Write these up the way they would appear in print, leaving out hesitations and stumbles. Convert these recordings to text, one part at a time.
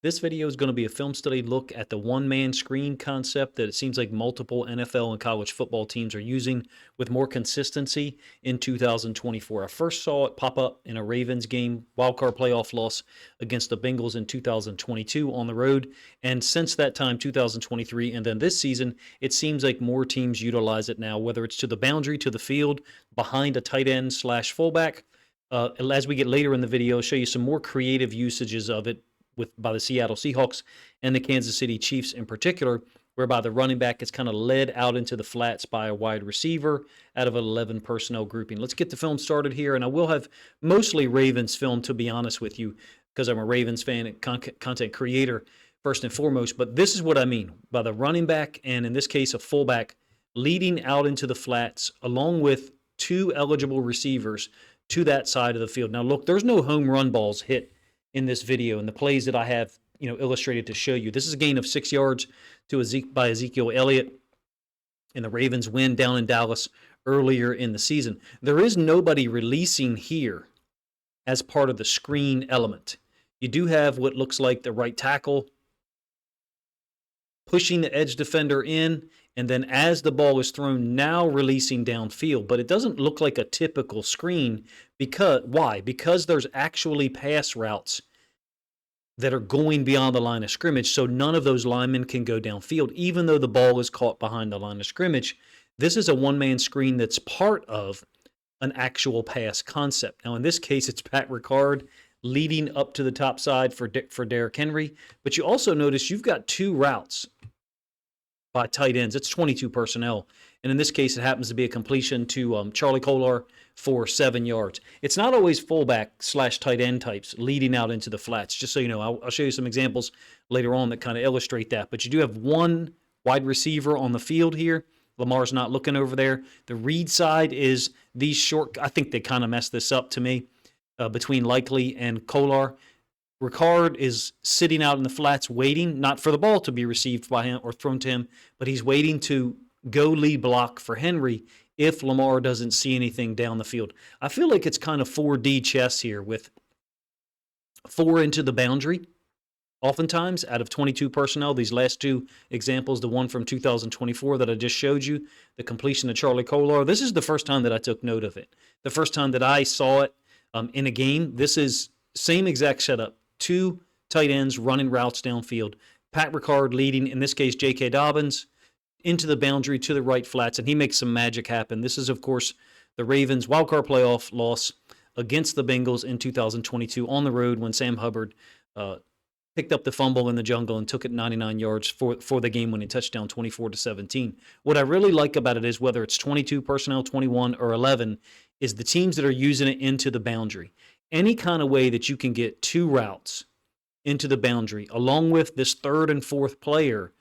This video is going to be a film study look at the one-man screen concept that it seems like multiple NFL and college football teams are using with more consistency in 2024. I first saw it pop up in a Ravens game, wildcard playoff loss against the Bengals in 2022 on the road. And since that time, 2023, and then this season, it seems like more teams utilize it now, whether it's to the boundary, to the field, behind a tight end slash fullback. As we get later in the video, I'll show you some more creative usages of it by the Seattle Seahawks and the Kansas City Chiefs in particular, whereby the running back is kind of led out into the flats by a wide receiver out of an 11 personnel grouping. Let's get the film started here, and I will have mostly Ravens film, to be honest with you, because I'm a Ravens fan and content creator first and foremost. But this is what I mean by the running back, and in this case, a fullback leading out into the flats along with two eligible receivers to that side of the field. Now, look, there's no home run balls hit in this video and the plays that I have, illustrated to show you. This is a gain of 6 yards by Ezekiel Elliott in the Ravens win down in Dallas earlier in the season. There is nobody releasing here as part of the screen element. You do have what looks like the right tackle pushing the edge defender in, and then as the ball is thrown, now releasing downfield. But it doesn't look like a typical screen. Why? Because there's actually pass routes that are going beyond the line of scrimmage, so none of those linemen can go downfield, even though the ball is caught behind the line of scrimmage. This is a one-man screen that's part of an actual pass concept. Now, in this case, it's Pat Ricard leading up to the top side for Derrick Henry. But you also notice you've got two routes by tight ends. It's 22 personnel. And in this case, it happens to be a completion to Charlie Kolar for 7 yards. It's not always fullback / tight end types leading out into the flats. Just so you know, I'll show you some examples later on that kind of illustrate that. But you do have one wide receiver on the field here. Lamar's not looking over there. The read side is these short. I think they kind of messed this up to me between Likely and Kolar. Ricard is sitting out in the flats waiting, not for the ball to be received by him or thrown to him, but he's waiting to go lead block for Henry if Lamar doesn't see anything down the field. I feel like it's kind of 4D chess here with 4 into the boundary. Oftentimes, out of 22 personnel, these last two examples, the one from 2024 that I just showed you, the completion of Charlie Kolar, this is the first time that I took note of it. The first time that I saw it in a game. This is same exact setup. Two tight ends running routes downfield. Pat Ricard leading, in this case, J.K. Dobbins, into the boundary to the right flats, and he makes some magic happen. This is, of course, the Ravens' wildcard playoff loss against the Bengals in 2022 on the road when Sam Hubbard picked up the fumble in the jungle and took it 99 yards for the game-winning touchdown, 24-17. What I really like about it is whether it's 22 personnel, 21, or 11, is the teams that are using it into the boundary. Any kind of way that you can get two routes into the boundary, along with this third and fourth player,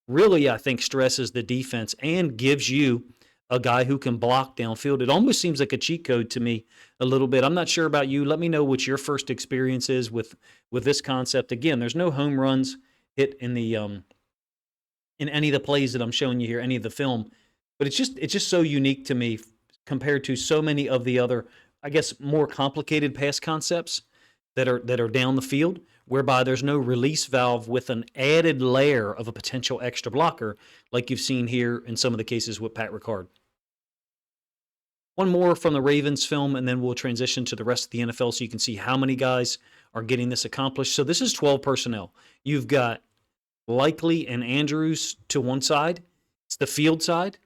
really, I think, stresses the defense and gives you a guy who can block downfield. It almost seems like a cheat code to me a little bit. I'm not sure about you. Let me know what your first experience is with this concept. Again, there's no home runs hit in the in any of the plays that I'm showing you here, any of the film, but it's just so unique to me compared to so many of the other, I guess, more complicated pass concepts that are down the field, whereby there's no release valve with an added layer of a potential extra blocker, like you've seen here in some of the cases with Pat Ricard. One more from the Ravens film, and then we'll transition to the rest of the NFL so you can see how many guys are getting this accomplished. So this is 12 personnel. You've got Likely and Andrews to one side. It's the field side.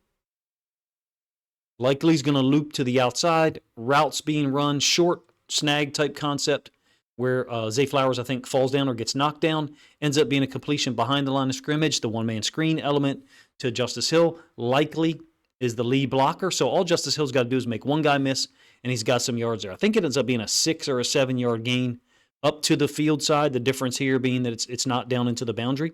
Likely's going to loop to the outside. Routes being run, short snag type concept where Zay Flowers, I think, falls down or gets knocked down. Ends up being a completion behind the line of scrimmage, the one-man screen element to Justice Hill. Likely is the lead blocker, so all Justice Hill's got to do is make one guy miss, and he's got some yards there. I think it ends up being a 6 or a 7 yard gain up to the field side, the difference here being that it's not down into the boundary.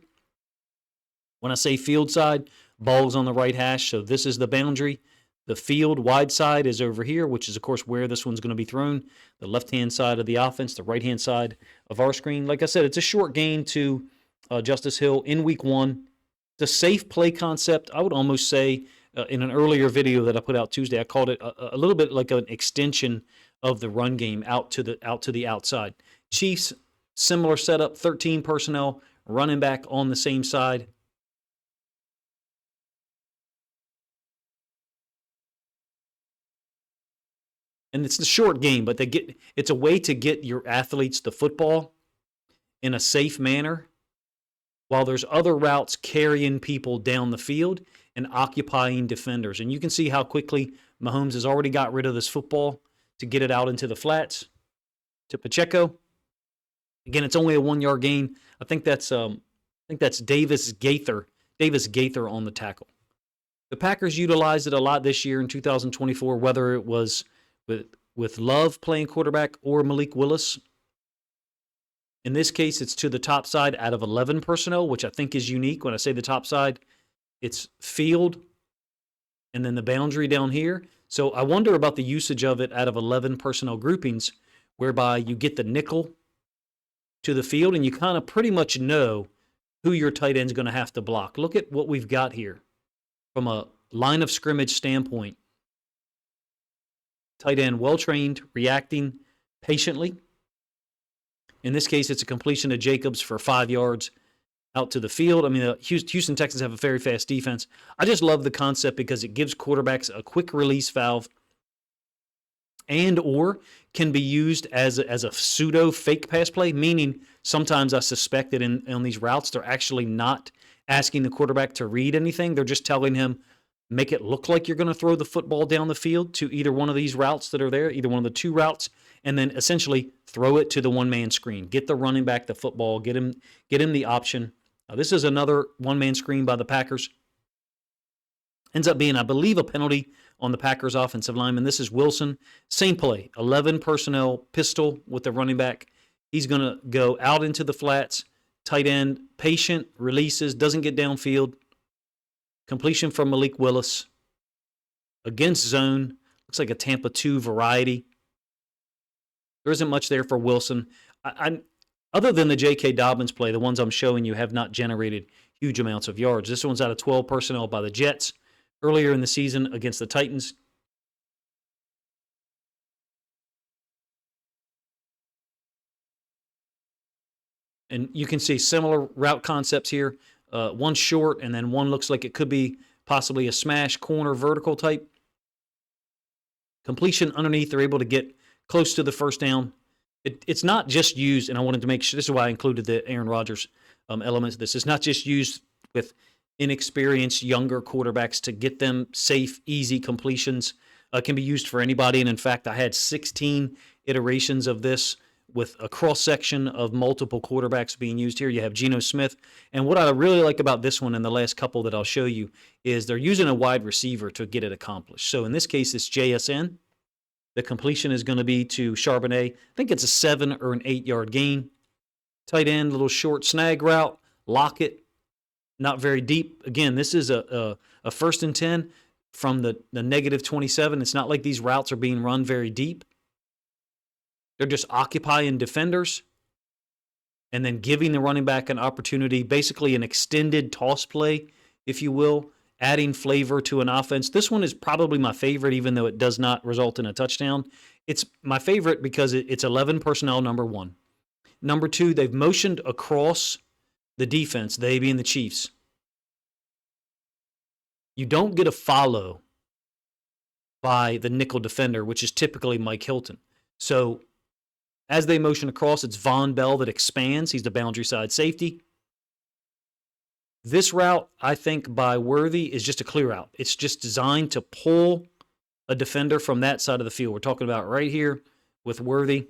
When I say field side, ball's on the right hash, so this is the boundary. The field wide side is over here, which is, of course, where this one's going to be thrown. The left-hand side of the offense, the right-hand side of our screen. Like I said, it's a short gain to Justice Hill in week 1. The safe play concept, I would almost say, in an earlier video that I put out Tuesday, I called it a little bit like an extension of the run game out to the outside. Chiefs Similar setup, 13 personnel, running back on the same side. And it's a short game, but it's a way to get your athletes the football in a safe manner while there's other routes carrying people down the field and occupying defenders. And you can see how quickly Mahomes has already got rid of this football to get it out into the flats to Pacheco. Again, it's only a 1-yard gain. I think that's Davis Gaither on the tackle. The Packers utilized it a lot this year in 2024, whether it was with Love playing quarterback or Malik Willis. In this case, it's to the top side out of 11 personnel, which I think is unique. When I say the top side, it's field and then the boundary down here. So I wonder about the usage of it out of 11 personnel groupings, whereby you get the nickel to the field and you kind of pretty much know who your tight end is going to have to block. Look at what we've got here from a line of scrimmage standpoint. Tight end well-trained, reacting patiently. In this case, it's a completion to Jacobs for 5 yards out to the field. I mean, the Houston Texans have a very fast defense. I just love the concept because it gives quarterbacks a quick release valve and or can be used as a pseudo fake pass play, meaning sometimes I suspect that on these routes, they're actually not asking the quarterback to read anything. They're just telling him, make it look like you're going to throw the football down the field to either one of these routes that are there, either one of the two routes, and then essentially throw it to the one-man screen. Get the running back the football, get him the option. This is another one-man screen by the Packers. Ends up being, I believe, a penalty on the Packers offensive lineman. This is Wilson. Same play, 11 personnel, pistol with the running back. He's going to go out into the flats, tight end, patient, releases, doesn't get downfield. Completion from Malik Willis. Against zone. Looks like a Tampa 2 variety. There isn't much there for Wilson. Other than the J.K. Dobbins play, the ones I'm showing you have not generated huge amounts of yards. This one's out of 12 personnel by the Jets earlier in the season against the Titans. And you can see similar route concepts here. One short, and then one looks like it could be possibly a smash corner vertical type. Completion underneath, they're able to get close to the first down. It's not just used, and I wanted to make sure, this is why I included the Aaron Rodgers elements of this. It's not just used with inexperienced younger quarterbacks to get them safe, easy completions. It can be used for anybody, and in fact, I had 16 iterations of this with a cross-section of multiple quarterbacks being used here. You have Geno Smith, and what I really like about this one and the last couple that I'll show you is they're using a wide receiver to get it accomplished. So in this case, it's JSN. The completion is going to be to Charbonnet. I think it's a 7 or an 8-yard gain. Tight end, little short snag route. Lockett, not very deep. Again, this is a first and 10 from the negative 27. It's not like these routes are being run very deep. They're just occupying defenders and then giving the running back an opportunity, basically an extended toss play, if you will, adding flavor to an offense. This one is probably my favorite, even though it does not result in a touchdown. It's my favorite because it's 11 personnel, number one. Number two, they've motioned across the defense, they being the Chiefs. You don't get a follow by the nickel defender, which is typically Mike Hilton. So as they motion across, it's Von Bell that expands. He's the boundary side safety. This route, I think, by Worthy is just a clear out. It's just designed to pull a defender from that side of the field. We're talking about right here with Worthy.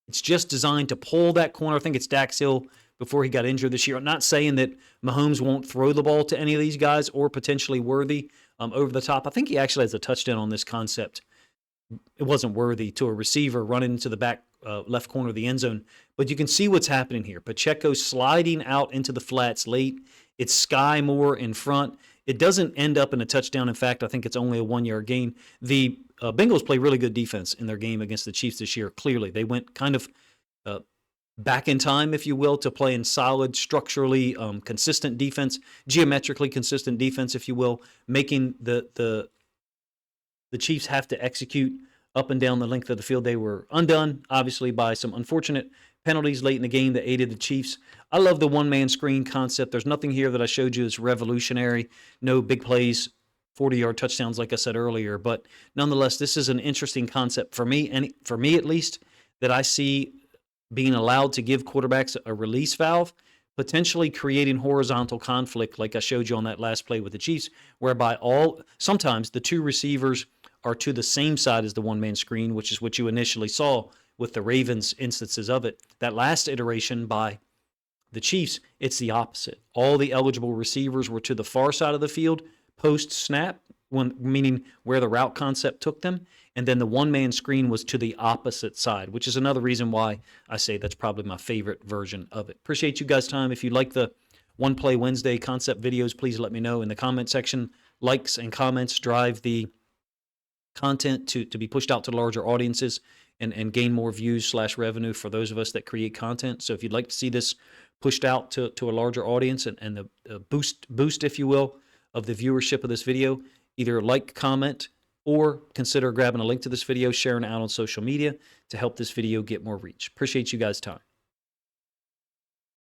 It's just designed to pull that corner. I think it's Dax Hill before he got injured this year. I'm not saying that Mahomes won't throw the ball to any of these guys or potentially Worthy over the top. I think he actually has a touchdown on this concept. It wasn't Worthy to a receiver running into the back left corner of the end zone. But you can see what's happening here. Pacheco sliding out into the flats late. It's Sky Moore in front. It doesn't end up in a touchdown. In fact, I think it's only a 1-yard gain. The Bengals play really good defense in their game against the Chiefs this year, clearly. They went kind of back in time, if you will, to play in solid, structurally consistent defense, geometrically consistent defense, if you will, making the Chiefs have to execute up and down the length of the field. They were undone, obviously, by some unfortunate penalties late in the game that aided the Chiefs. I love the one-man screen concept. There's nothing here that I showed you that's revolutionary. No big plays, 40-yard touchdowns, like I said earlier. But nonetheless, this is an interesting concept for me, and for me at least, that I see being allowed to give quarterbacks a release valve, potentially creating horizontal conflict, like I showed you on that last play with the Chiefs, whereby sometimes the two receivers are to the same side as the one-man screen, which is what you initially saw with the Ravens instances of it. That last iteration by the Chiefs, it's the opposite. All the eligible receivers were to the far side of the field post-snap, meaning where the route concept took them, and then the one-man screen was to the opposite side, which is another reason why I say that's probably my favorite version of it. Appreciate you guys' time. If you like the One Play Wednesday concept videos, please let me know in the comment section. Likes and comments drive the content to be pushed out to larger audiences and gain more views / revenue for those of us that create content. So if you'd like to see this pushed out to a larger audience and the boost, if you will, of the viewership of this video, either like, comment, or consider grabbing a link to this video, sharing it out on social media to help this video get more reach. Appreciate you guys' time.